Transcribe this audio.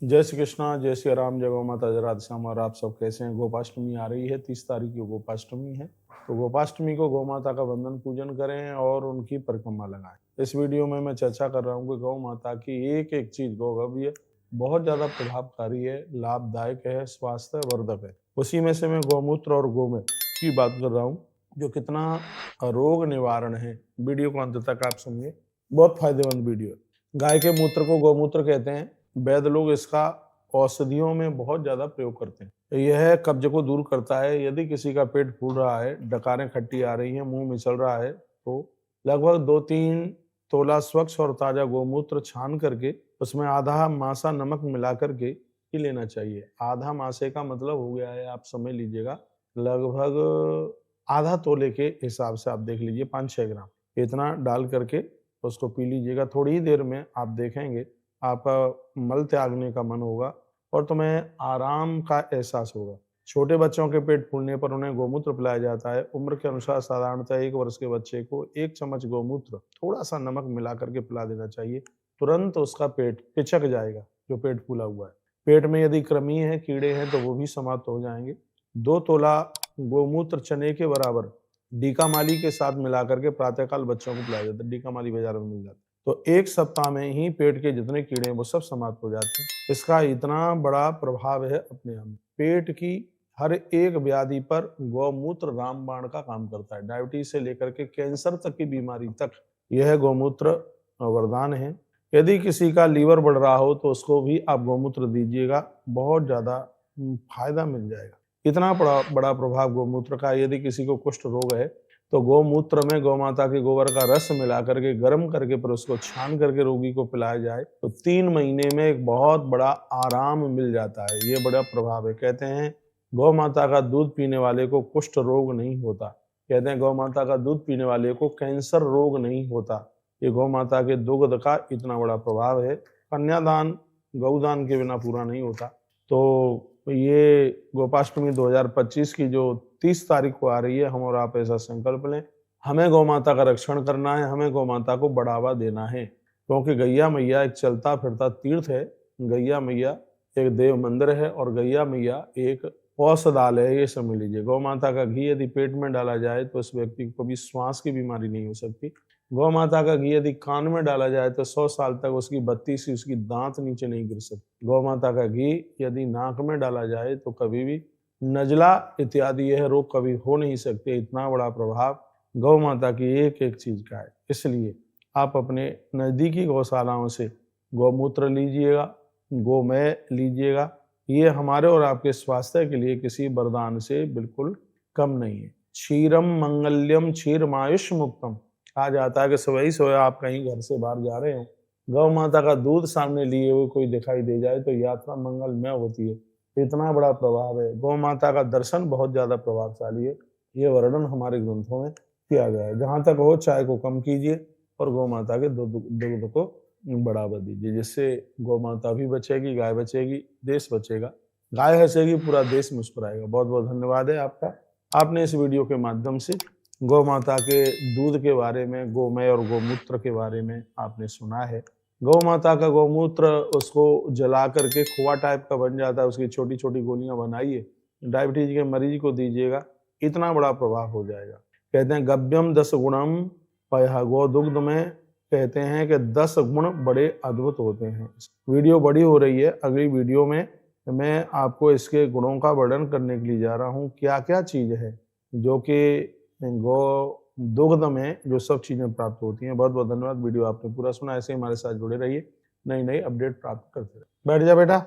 जय श्री कृष्णा, जय श्री राम, जय गौ माता, जय राधे श्याम। और आप सब कैसे हैं? गोपाष्टमी आ रही है, 30 तारीख को गोपाष्टमी है। तो गोपाष्टमी को गौ माता का वंदन पूजन करें और उनकी परिक्रमा लगाएं। इस वीडियो में मैं चर्चा कर रहा हूँ कि गौ माता की एक एक चीज गौरवीय बहुत ज्यादा प्रभावकारी है, लाभदायक है, स्वास्थ्य वर्धक है। उसी में से मैं गौमूत्र और गोमय की बात कर रहा हूँ, जो कितना रोग निवारण है। वीडियो को अंत तक आप समझिए, बहुत फायदेमंद वीडियो है। गाय के मूत्र को गौमूत्र कहते हैं। वैद्य लोग इसका औषधियों में बहुत ज्यादा प्रयोग करते हैं। यह कब्ज को दूर करता है। यदि किसी का पेट फूल रहा है, डकारें खट्टी आ रही हैं, मुंह मिचल रहा है, तो लगभग 2-3 तोला स्वच्छ और ताजा गोमूत्र छान करके उसमें आधा मासा नमक मिला करके ही लेना चाहिए। आधा मासे का मतलब हो गया है, आप समझ लीजिएगा, लगभग आधा तोले के हिसाब से आप देख लीजिए, 5-6 ग्राम इतना डाल करके उसको पी लीजिएगा। थोड़ी ही देर में आप देखेंगे आपका मल त्यागने का मन होगा और तुम्हें आराम का एहसास होगा। छोटे बच्चों के पेट फूलने पर उन्हें गोमूत्र पिलाया जाता है। उम्र के अनुसार साधारणतः 1 वर्ष के बच्चे को 1 चम्मच गोमूत्र थोड़ा सा नमक मिला करके पिला देना चाहिए। तुरंत उसका पेट पिचक जाएगा, जो पेट फूला हुआ है। पेट में यदि कृमि है, कीड़े हैं, तो वो भी समाप्त हो जाएंगे। 2 तोला गोमूत्र चने के बराबर डीका माली के साथ मिला करके प्रातःकाल बच्चों को पिलाया जाता है। डीका माली बाजार में मिल जाता है। तो 1 सप्ताह में ही पेट के जितने कीड़े हैं वो सब समाप्त हो जाते हैं। इसका इतना बड़ा प्रभाव है अपने आप में। पेट की हर एक व्याधि पर गौमूत्र रामबाण का काम करता है। डायबिटीज से लेकर के कैंसर तक की बीमारी तक यह गौमूत्र वरदान है। यदि किसी का लीवर बढ़ रहा हो तो उसको भी आप गौमूत्र दीजिएगा, बहुत ज्यादा फायदा मिल जाएगा। इतना बड़ा प्रभाव गौमूत्र का। यदि किसी को कुष्ठ रोग है तो गौमूत्र में गौ माता के गोबर का रस मिला करके गर्म करके फिर उसको छान करके रोगी को पिलाया जाए तो 3 महीने में एक बहुत बड़ा आराम मिल जाता है। ये बड़ा प्रभाव है। कहते हैं गौ माता का दूध पीने वाले को कुष्ठ रोग नहीं होता। कहते हैं गौ माता का दूध पीने वाले को कैंसर रोग नहीं होता। ये गौ माता के दुग्ध का इतना बड़ा प्रभाव है। कन्यादान गौदान के बिना पूरा नहीं होता। तो ये गोपाष्टमी 2025 की जो 30 तारीख को आ रही है, हम और आप ऐसा संकल्प लें, हमें गौ माता का रक्षण करना है, हमें गौ माता को बढ़ावा देना है। क्योंकि गैया मैया एक चलता फिरता तीर्थ है। गैया मैया एक देव मंदिर है और गैया मैया एक औषधालय है। ये समझ लीजिए। गौ माता का घी यदि पेट में डाला जाए तो उस व्यक्ति को कभी श्वास की बीमारी नहीं हो सकती। गौ माता का घी यदि कान में डाला जाए तो 100 साल तक उसकी बत्ती से उसकी दांत नीचे नहीं गिर सकती। गौ माता का घी यदि नाक में डाला जाए तो कभी भी नजला इत्यादि यह रोग कभी हो नहीं सकते। इतना बड़ा प्रभाव गौ माता की एक एक चीज का है। इसलिए आप अपने नजदीकी गौशालाओं से गौमूत्र लीजिएगा, गोमय लीजिएगा। ये हमारे और आपके स्वास्थ्य के लिए किसी वरदान से बिल्कुल कम नहीं है। क्षीरम मंगल्यम क्षीरमायुष मुक्तम। कहा जाता है कि सुबह सोया आप कहीं घर से बाहर जा रहे हो, गौ माता का दूध सामने लिए हुए कोई दिखाई दे जाए तो यात्रा मंगलमय होती है। इतना बड़ा प्रभाव है। गौ माता का दर्शन बहुत ज्यादा प्रभावशाली है। ये वर्णन हमारे ग्रंथों में किया गया है। जहां तक हो चाय को कम कीजिए और गौ माता के दुग्ध को बढ़ावा दीजिए, जिससे गौ माता भी बचेगी, गाय बचेगी, देश बचेगा। गाय हंसेगी, पूरा देश मुस्कुराएगा। बहुत बहुत धन्यवाद है आपका। आपने इस वीडियो के माध्यम से गौ माता के दूध के बारे में, गोमय और गोमूत्र के बारे में आपने सुना है। गौ माता का गौमूत्र उसको जला करके खोआ टाइप का बन जाता है, उसकी छोटी छोटी गोलियां बनाइए, डायबिटीज के मरीज को दीजिएगा, इतना बड़ा प्रभाव हो जाएगा। कहते हैं गव्यम 10 गुणम पयः। गौ दुग्ध में कहते हैं कि 10 गुण बड़े अद्भुत होते हैं। वीडियो बड़ी हो रही है। अगली वीडियो में मैं आपको इसके गुणों का वर्णन करने के लिए जा रहा हूँ। क्या क्या चीज है जो कि गौ दुग्ध में जो सब चीजें प्राप्त होती हैं। बहुत बहुत धन्यवाद। वीडियो आपने पूरा सुना। ऐसे ही हमारे साथ जुड़े रहिए, नई नई अपडेट प्राप्त करते रहिए। बैठ जा बेटा।